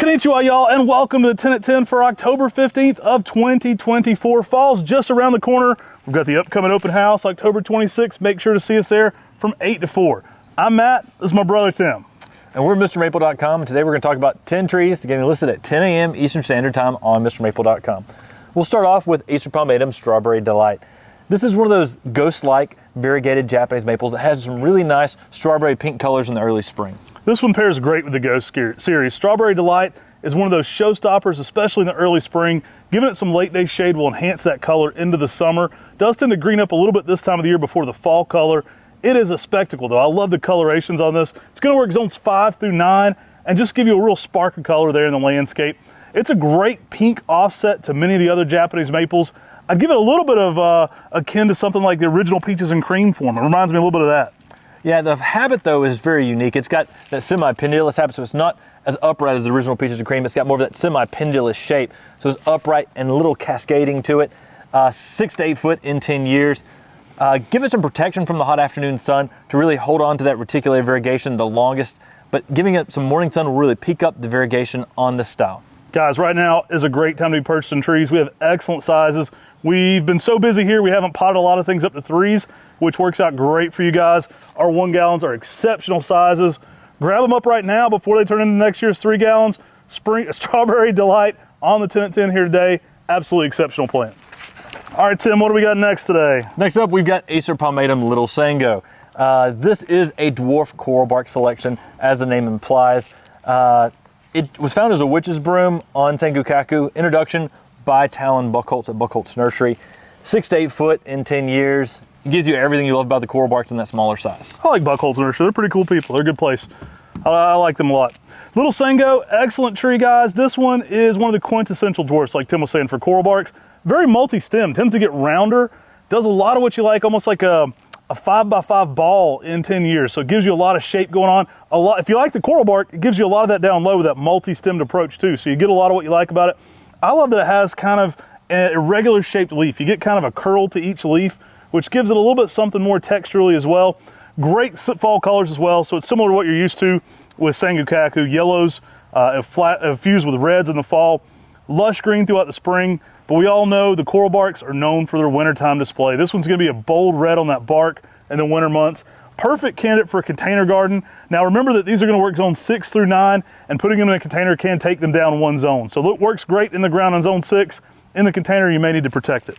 Konnichiwa, y'all, and welcome to the 10 at 10 for October 15th of 2024. Fall's just around the corner. We've got the upcoming open house, October 26th. Make sure to see us there from 8 to 4. I'm Matt. This is my brother, Tim. And we're MrMaple.com, and today we're going to talk about 10 trees getting listed at 10 a.m. Eastern Standard Time on MrMaple.com. We'll start off with Acer Pomatum Strawberry Delight. This is one of those ghost-like variegated Japanese maples that has some really nice strawberry pink colors in the early spring. This one pairs great with the Ghost series. Strawberry Delight is one of those showstoppers, especially in the early spring. Giving it some late day shade will enhance that color into the summer. Does tend to green up a little bit this time of the year before the fall color. It is a spectacle though. I love the colorations on this. It's going to work zones 5 through 9 and just give you a real spark of color there in the landscape. It's a great pink offset to many of the other Japanese maples. I'd give it a little bit of akin to something like the original Peaches and Cream form. It reminds me a little bit of that. Yeah, the habit though is very unique. It's got that semi-pendulous habit, so it's not as upright as the original Peaches and Cream. It's got more of that semi-pendulous shape. So it's upright and a little cascading to it. 6 to 8 foot in 10 years. Give it some protection from the hot afternoon sun to really hold on to that reticulated variegation the longest, but giving it some morning sun will really peak up the variegation on this style. Guys, right now is a great time to be purchasing trees. We have excellent sizes. We've been so busy here, we haven't potted a lot of things up to 3s, which works out great for you guys. Our 1 gallons are exceptional sizes. Grab them up right now before they turn into next year's 3 gallons. Strawberry Delight on the 10 at 10 here today. Absolutely exceptional plant. All right, Tim, what do we got next today? Next up, we've got Acer Pomatum Little Sango. This is a dwarf coral bark selection, as the name implies. It was found as a witch's broom on Sango. Introduction by Talon Buckholtz at Buckholtz Nursery. 6 to 8 foot in 10 years. It gives you everything you love about the coral barks in that smaller size. I like Buckholtz Nursery. They're pretty cool people. They're a good place. I like them a lot. Little Sango, excellent tree, guys. This one is one of the quintessential dwarfs, like Tim was saying, for coral barks. Very multi-stem, tends to get rounder. Does a lot of what you like, almost like a 5x5 ball in 10 years. So it gives you a lot of shape going on. If you like the coral bark, it gives you a lot of that down low with that multi-stemmed approach too. So you get a lot of what you like about it. I love that it has kind of an irregular shaped leaf. You get kind of a curl to each leaf, which gives it a little bit something more texturally as well. Great fall colors as well. So it's similar to what you're used to with Sango. Yellows fused with reds in the fall, lush green throughout the spring. But we all know the coral barks are known for their wintertime display. This one's gonna be a bold red on that bark in the winter months. Perfect candidate for a container garden. Now remember that these are gonna work zones 6 through 9, and putting them in a container can take them down 1 zone. So it works great in the ground on zone 6. In the container, you may need to protect it.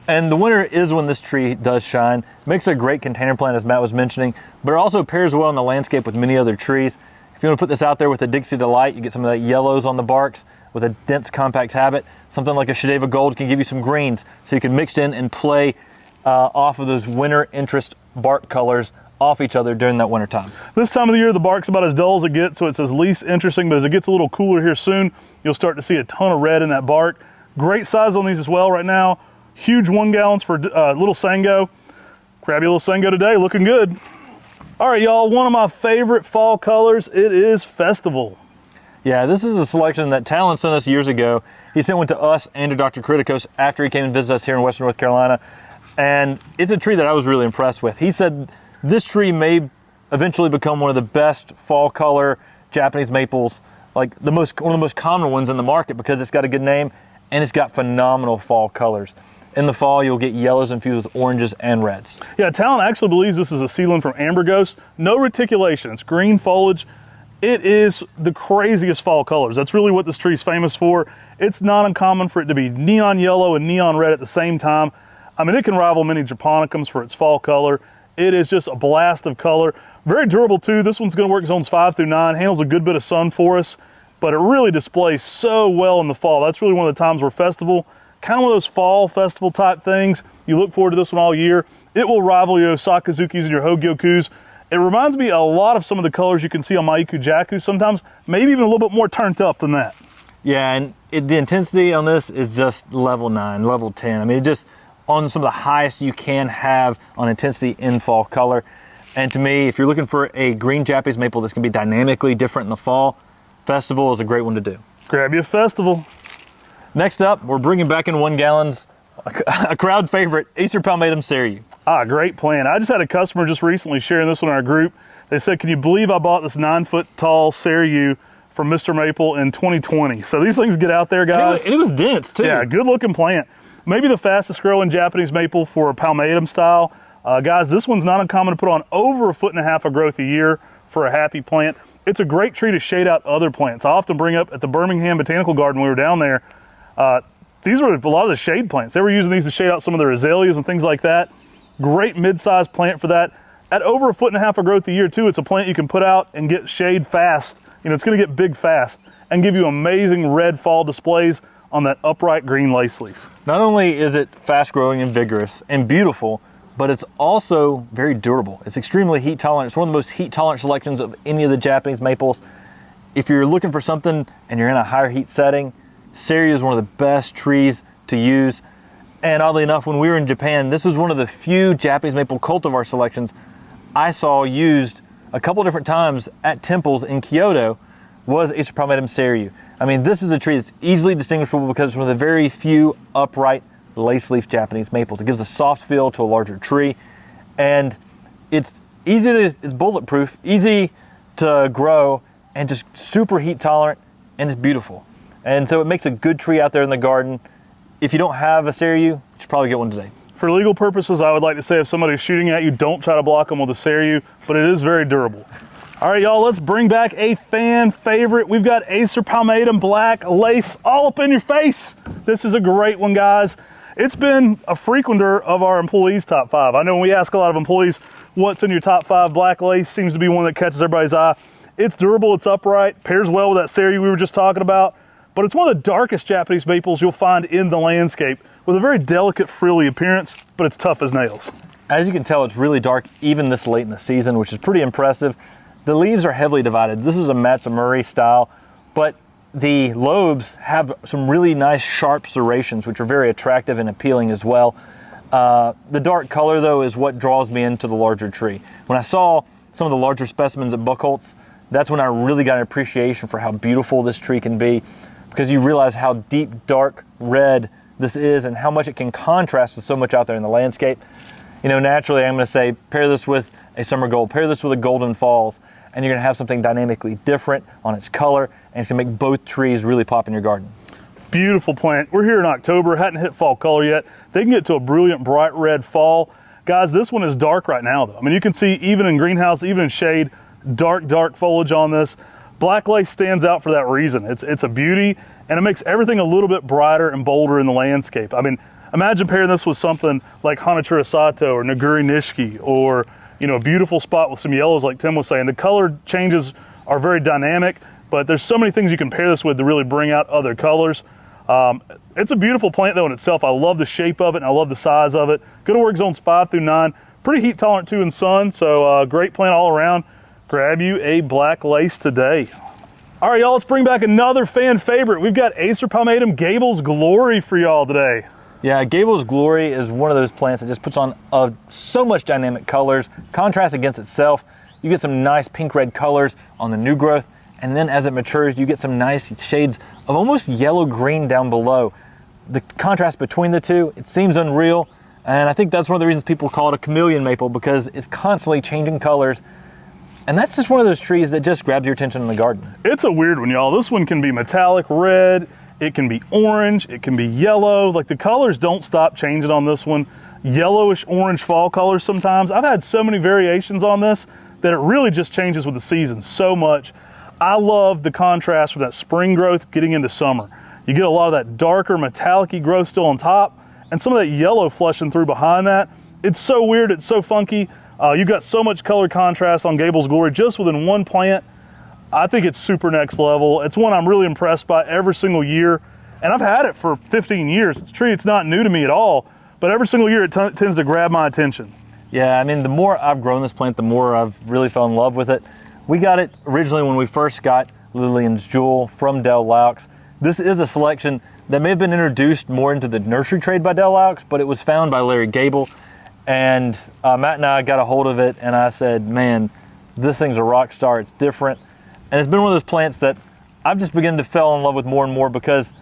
And the winter is when this tree does shine. Makes a great container plant, as Matt was mentioning, but it also pairs well in the landscape with many other trees. If you want to put this out there with a Dixie Delight, you get some of that yellows on the barks with a dense compact habit. Something like a Shadeva Gold can give you some greens, so you can mix in and play off of those winter interest bark colors off each other during that winter time. This time of the year, the bark's about as dull as it gets, so it's as least interesting, but as it gets a little cooler here soon, you'll start to see a ton of red in that bark. Great size on these as well right now. Huge 1 gallons for Little Sango. Grab your Little Sango today, looking good. All right, y'all, one of my favorite fall colors, it is Festival. Yeah, this is a selection that Talon sent us years ago. He sent one to us and to Dr. Kritikos after he came and visited us here in Western North Carolina. And it's a tree that I was really impressed with. He said this tree may eventually become one of the best fall color Japanese maples, like one of the most common ones in the market, because it's got a good name and it's got phenomenal fall colors. In the fall, you'll get yellows infused with oranges and reds. Yeah, Talon actually believes this is a seedling from Amber Ghost. No reticulation, it's green foliage. It is the craziest fall colors. That's really what this tree is famous for. It's not uncommon for it to be neon yellow and neon red at the same time. I mean, it can rival many japonicums for its fall color. It is just a blast of color. Very durable too. This one's gonna work zones 5 through 9, handles a good bit of sun for us, but it really displays so well in the fall. That's really one of the times where Festival, kind of one of those fall festival type things. You look forward to this one all year. It will rival your Sakazukis and your Hogyokus. It reminds me a lot of some of the colors you can see on Maiku Jaku, sometimes maybe even a little bit more turned up than that. Yeah, and the intensity on this is just level 9, level 10. I mean, it just on some of the highest you can have on intensity in fall color. And to me, if you're looking for a green Japanese maple that's gonna be dynamically different in the fall, Festival is a great one to do. Grab you a Festival. Next up, we're bringing back in 1 gallons, a crowd favorite, Acer Pomatum Seiryu. Great plant. I just had a customer just recently sharing this one in our group. They said, can you believe I bought this 9 foot tall Seiryu from Mr. Maple in 2020. So these things get out there, guys. And it was dense too. Yeah, good looking plant. Maybe the fastest growing Japanese maple for a Pomatum style. Guys, this one's not uncommon to put on over 1.5 foot of growth a year for a happy plant. It's a great tree to shade out other plants. I often bring up at the Birmingham Botanical Garden when we were down there, these were a lot of the shade plants. They were using these to shade out some of their azaleas and things like that. Great mid-sized plant for that. At over 1.5 foot of growth a year too, it's a plant you can put out and get shade fast. You know, it's gonna get big fast and give you amazing red fall displays on that upright green lace leaf. Not only is it fast growing and vigorous and beautiful, but it's also very durable. It's extremely heat tolerant. It's one of the most heat tolerant selections of any of the Japanese maples. If you're looking for something and you're in a higher heat setting, Seiryu is one of the best trees to use. And oddly enough, when we were in Japan, this was one of the few Japanese maple cultivar selections I saw used a couple different times at temples in Kyoto was Acer Palmatum Seiryu. I mean, this is a tree that's easily distinguishable because it's one of the very few upright lace leaf Japanese maples. It gives a soft feel to a larger tree, and it's bulletproof, easy to grow, and just super heat tolerant, and it's beautiful. And so it makes a good tree out there in the garden. If you don't have a Seiryu, you should probably get one today. For legal purposes, I would like to say if somebody's shooting at you, don't try to block them with a Seiryu, but it is very durable. All right, y'all, let's bring back a fan favorite. We've got Acer Palmatum Black Lace all up in your face. This is a great one, guys. It's been a frequenter of our employees' top 5. I know when we ask a lot of employees, what's in your top 5, Black Lace seems to be one that catches everybody's eye. It's durable, it's upright, pairs well with that Seiryu we were just talking about, but it's one of the darkest Japanese maples you'll find in the landscape with a very delicate frilly appearance, but it's tough as nails. As you can tell, it's really dark even this late in the season, which is pretty impressive. The leaves are heavily divided. This is a Matsumuri style, but the lobes have some really nice sharp serrations, which are very attractive and appealing as well. The dark color, though, is what draws me into the larger tree. When I saw some of the larger specimens at Buchholz, that's when I really got an appreciation for how beautiful this tree can be, because you realize how deep, dark red this is and how much it can contrast with so much out there in the landscape. You know, naturally, I'm going to say pair this with a summer gold, pair this with a golden falls, and you're going to have something dynamically different on its color, and it's going to make both trees really pop in your garden. Beautiful plant. We're here in October, hadn't hit fall color yet. They can get to a brilliant bright red fall. Guys, this one is dark right now though. I mean, you can see even in greenhouse, even in shade, dark foliage on this. Black Lace stands out for that reason. It's a beauty, and it makes everything a little bit brighter and bolder in the landscape. I mean, imagine pairing this with something like Hanatura Sato or Naguri Nishiki, or you know, a beautiful spot with some yellows like Tim was saying. The color changes are very dynamic, but there's so many things you can pair this with to really bring out other colors. It's a beautiful plant though in itself. I love the shape of it and I love the size of it. Good to work zones 5 through 9. Pretty heat tolerant too in sun, so great plant all around. Grab you a Black Lace today. All right, y'all, let's bring back another fan favorite. We've got Acer Palmatum Gables Glory for y'all today. Yeah, Gables Glory is one of those plants that just puts on so much dynamic colors, contrast against itself. You get some nice pink-red colors on the new growth, and then as it matures, you get some nice shades of almost yellow-green down below. The contrast between the two, it seems unreal, and I think that's one of the reasons people call it a chameleon maple, because it's constantly changing colors. And that's just one of those trees that just grabs your attention in the garden. It's a weird one, y'all. This one can be metallic red, it can be orange, it can be yellow. Like, the colors don't stop changing on this one. Yellowish orange fall colors sometimes. I've had so many variations on this that it really just changes with the season so much. I love the contrast from that spring growth getting into summer. You get a lot of that darker metallic-y growth still on top, and some of that yellow flushing through behind that. It's so weird, it's so funky. You've got so much color contrast on Gables Glory just within one plant. I think it's super next level. It's one I'm really impressed by every single year, and I've had it for 15 years. It's a tree, it's not new to me at all, but every single year it tends to grab my attention. Yeah, I mean, the more I've grown this plant, the more I've really fell in love with it. We got it originally when we first got Lillian's Jewel from Del Laux. This is a selection that may have been introduced more into the nursery trade by Del Laux, but it was found by Larry Gable. And Matt and I got a hold of it, and I said, man, this thing's a rock star. It's different. And it's been one of those plants that I've just begun to fall in love with more and more, because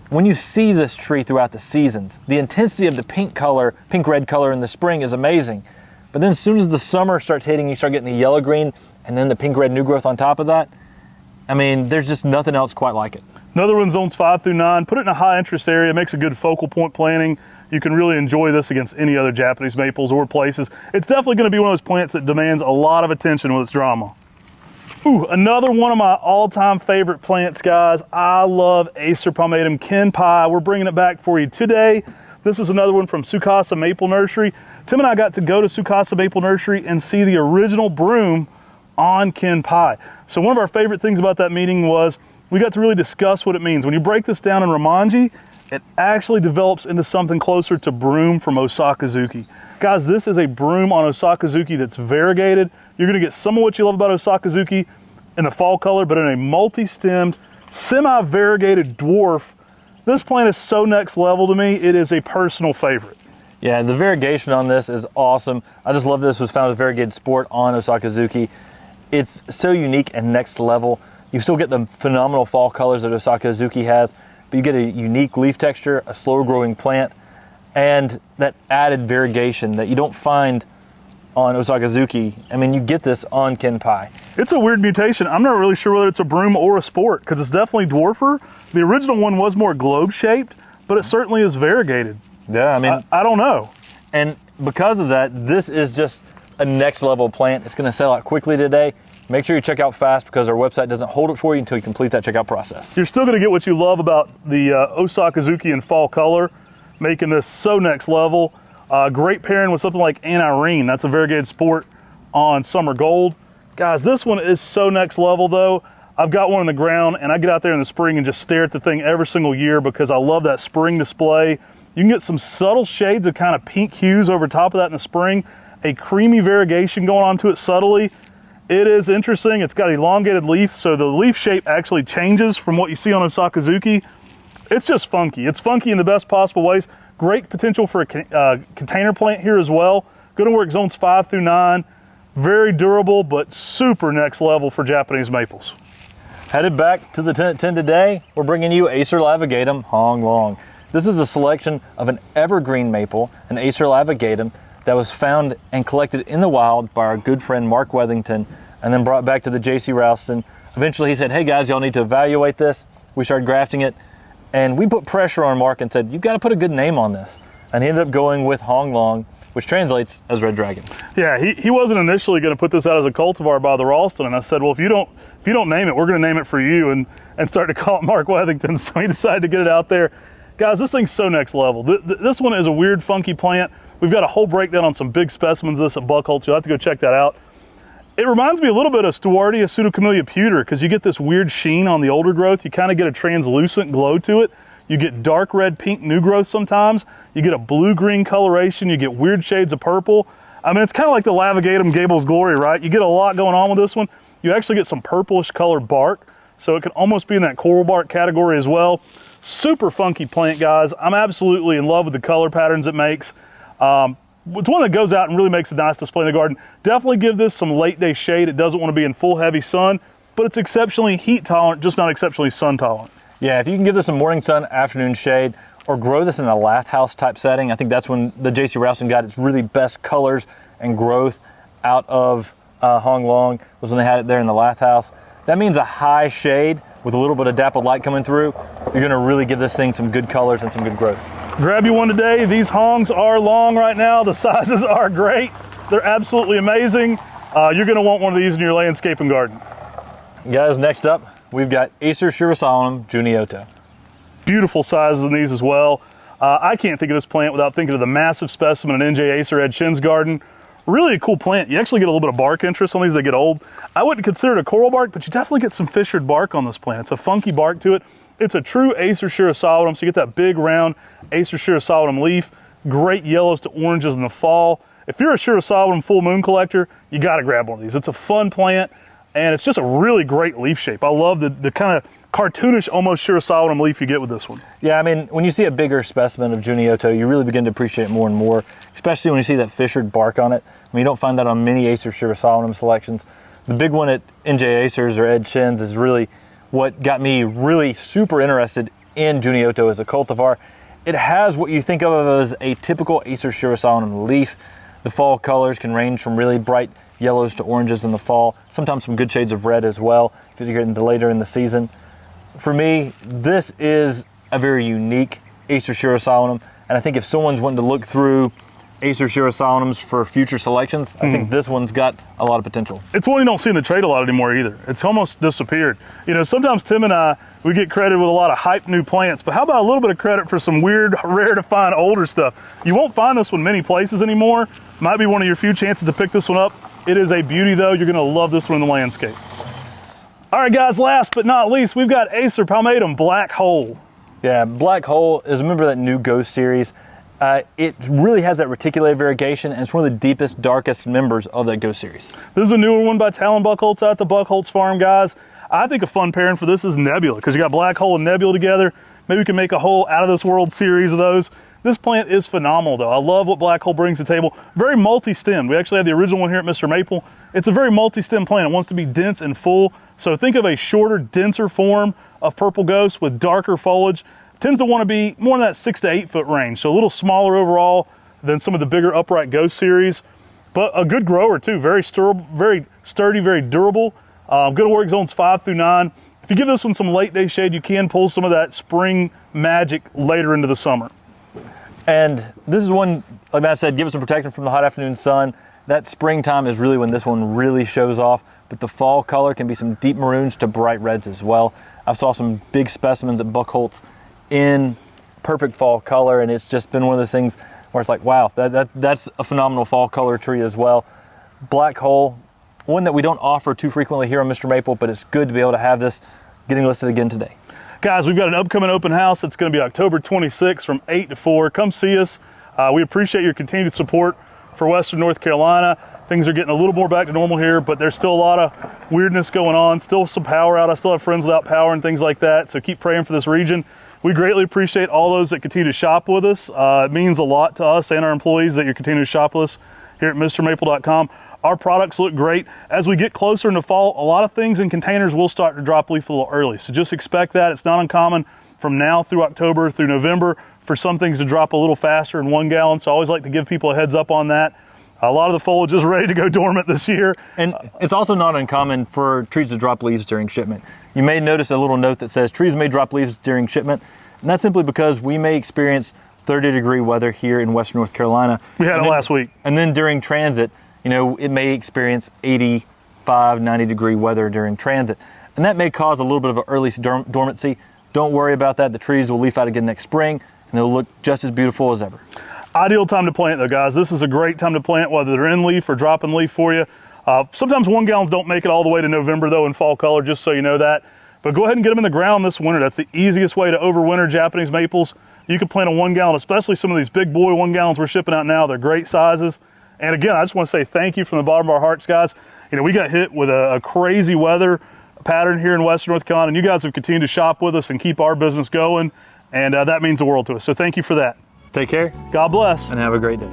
when you see this tree throughout the seasons, the intensity of the pink-red color in the spring is amazing. But then as soon as the summer starts hitting, you start getting the yellow-green and then the pink-red new growth on top of that. I mean, there's just nothing else quite like it. Another one, zones 5 through 9. Put it in a high interest area. It makes a good focal point planting. You can really enjoy this against any other Japanese maples or places. It's definitely going to be one of those plants that demands a lot of attention with its drama. Ooh, another one of my all-time favorite plants, guys. I love Acer Pomatum Kenpai. We're bringing it back for you today. This is another one from Tsukasa Maple Nursery. Tim and I got to go to Tsukasa Maple Nursery and see the original broom on Kenpai. So one of our favorite things about that meeting was we got to really discuss what it means. When you break this down in Romanji, it actually develops into something closer to broom from Osakazuki. Guys, this is a broom on Osakazuki that's variegated. You're gonna get some of what you love about Osakazuki in the fall color, but in a multi-stemmed, semi-variegated dwarf. This plant is so next level to me. It is a personal favorite. Yeah, the variegation on this is awesome. I just love this was found as variegated sport on Osakazuki. It's so unique and next level. You still get the phenomenal fall colors that Osakazuki has, but you get a unique leaf texture, a slower growing plant, and that added variegation that you don't find on Osakazuki. I mean, you get this on Kenpai. It's a weird mutation. I'm not really sure whether it's a broom or a sport, because it's definitely dwarfer. The original one was more globe shaped, but it certainly is variegated. Yeah, I mean, I don't know. And because of that, this is just a next level plant. It's gonna sell out quickly today. Make sure you check out fast because our website doesn't hold it for you until you complete that checkout process. You're still gonna get what you love about the Osakazuki in fall color, making this so next level. Great pairing with something like Anirene. That's a variegated sport on summer gold. Guys, this one is so next level though. I've got one in the ground and I get out there in the spring and just stare at the thing every single year because I love that spring display. You can get some subtle shades of kind of pink hues over top of that in the spring, a creamy variegation going on to it subtly. It is interesting. It's got elongated leaf, so the leaf shape actually changes from what you see on Osakazuki. It's just funky. It's funky in the best possible ways. Great potential for a container plant here as well. Going to work zones 5 through 9. Very durable, but super next level for Japanese maples. Headed back to the 10 at 10 today, we're bringing you Acer Lavigatum Honglong. This is a selection of an evergreen maple, an Acer Lavigatum, that was found and collected in the wild by our good friend Mark Wethington and then brought back to the J.C. Ralston. Eventually he said, hey guys, y'all need to evaluate this. We started grafting it and we put pressure on Mark and said, you've got to put a good name on this. And he ended up going with Honglong, which translates as Red Dragon. Yeah, he wasn't initially going to put this out as a cultivar by the Ralston, and I said, well, if you don't name it, we're going to name it for you, and start to call it Mark Wethington. So he decided to get it out there. Guys, this thing's so next level. This one is a weird, funky plant. We've got a whole breakdown on some big specimens of this at Buckholz. You'll have to go check that out. It reminds me a little bit of Stewartia Pseudocamellia puter because you get this weird sheen on the older growth. You kind of get a translucent glow to it. You get dark red, pink new growth sometimes. You get a blue-green coloration. You get weird shades of purple. I mean, it's kind of like the Lavigatum Gables Glory, right? You get a lot going on with this one. You actually get some purplish colored bark, so it can almost be in that coral bark category as well. Super funky plant, guys. I'm absolutely in love with the color patterns it makes. It's one that goes out and really makes a nice display in the garden. Definitely give this some late day shade. It doesn't want to be in full heavy sun, but it's exceptionally heat tolerant, just not exceptionally sun tolerant. Yeah, if you can give this some morning sun, afternoon shade, or grow this in a lath house type setting, I think that's when the J.C. Ralston got its really best colors and growth out of Honglong, was when they had it there in the lath house. That means a high shade with a little bit of dappled light coming through. You're gonna really give this thing some good colors and some good growth. Grab you one today. These hongs are long right now. The sizes are great. They're absolutely amazing. You're gonna want one of these in your landscaping garden. Guys, next up, we've got Acer Shirasalanum Junioto. Beautiful sizes in these as well. I can't think of this plant without thinking of the massive specimen in NJ Acer Ed Shin's garden. Really a cool plant. You actually get a little bit of bark interest on these as they get old. I wouldn't consider it a coral bark, but you definitely get some fissured bark on this plant. It's a funky bark to it. It's a true Acer Shirasalanum, so you get that big round Acer Shirasalanum leaf. Great yellows to oranges in the fall. If you're a Shirasalanum full moon collector, you gotta grab one of these. It's a fun plant, and it's just a really great leaf shape. I love the kind of cartoonish, almost Shirasalanum leaf you get with this one. Yeah, I mean, when you see a bigger specimen of Junioto, you really begin to appreciate it more and more, especially when you see that fissured bark on it. I mean, you don't find that on many Acer Shirasalanum selections. The big one at NJ Acers or Ed Shin's is really what got me really super interested in Junioto as a cultivar. It has what you think of as a typical Acer Shirasalanum leaf. The fall colors can range from really bright yellows to oranges in the fall, sometimes some good shades of red as well if you're getting into later in the season. For me, this is a very unique Acer Shirosauanum, and I think if someone's wanting to look through Acer Shirosauanums for future selections, I think this one's got a lot of potential. It's one you don't see in the trade a lot anymore either. It's almost disappeared. You know, sometimes Tim and I, we get credit with a lot of hype new plants, but how about a little bit of credit for some weird, rare to find older stuff? You won't find this one many places anymore. Might be one of your few chances to pick this one up. It is a beauty though. You're gonna love this one in the landscape. All right guys, last but not least, we've got Acer Pomatum Black Hole. Yeah, Black Hole is a member of that new Ghost series. It really has that reticulated variegation, and it's one of the deepest, darkest members of that Ghost series. This is a newer one by Talon Buckholtz out at the Buckholtz farm, guys. I think a fun pairing for this is Nebula, because you got Black Hole and Nebula together. Maybe we can make a whole out of this world series of those. This plant is phenomenal though. I love what Black Hole brings to the table. Very multi-stemmed. We actually have the original one here at MrMaple. It's a very multi-stem plant. It wants to be dense and full. So think of a shorter, denser form of Purple Ghost with darker foliage. Tends to want to be more in that 6 to 8 foot range. So a little smaller overall than some of the bigger upright Ghost series, but a good grower too. Very sturdy, very durable. Good work zones 5 through 9. If you give this one some late day shade, you can pull some of that spring magic later into the summer. And this is one, like Matt said, give it some protection from the hot afternoon sun. That springtime is really when this one really shows off, but the fall color can be some deep maroons to bright reds as well. I saw some big specimens at Buckholtz in perfect fall color, and it's just been one of those things where it's like, wow, that's a phenomenal fall color tree as well. Black Hole, one that we don't offer too frequently here on MrMaple, but it's good to be able to have this getting listed again today. Guys, we've got an upcoming open house. It's going to be October 26th from 8 to 4. Come see us. We appreciate your continued support for Western North Carolina. Things are getting a little more back to normal here, but there's still a lot of weirdness going on. Still some power out. I still have friends without power and things like that, so keep praying for this region. We greatly appreciate all those that continue to shop with us. It means a lot to us and our employees that you're continuing to shop with us here at MrMaple.com. Our products look great. As we get closer into fall, a lot of things in containers will start to drop leaf a little early. So just expect that. It's not uncommon from now through October through November for some things to drop a little faster in 1 gallon. So I always like to give people a heads up on that. A lot of the foliage is ready to go dormant this year. And it's also not uncommon for trees to drop leaves during shipment. You may notice a little note that says trees may drop leaves during shipment. And that's simply because we may experience 30-degree weather here in Western North Carolina. We had it last week. And then during transit, you know, it may experience 85, 90-degree weather during transit. And that may cause a little bit of an early dormancy. Don't worry about that. The trees will leaf out again next spring, and they'll look just as beautiful as ever. Ideal time to plant though, guys. This is a great time to plant, whether they're in leaf or dropping leaf for you. Sometimes 1 gallons don't make it all the way to November though in fall color, just so you know that. But go ahead and get them in the ground this winter. That's the easiest way to overwinter Japanese maples. You can plant a 1 gallon, especially some of these big boy 1 gallons we're shipping out now. They're great sizes. And again, I just want to say thank you from the bottom of our hearts, guys. You know, we got hit with a crazy weather pattern here in Western North Carolina, and you guys have continued to shop with us and keep our business going. And that means the world to us. So thank you for that. Take care. God bless. And have a great day.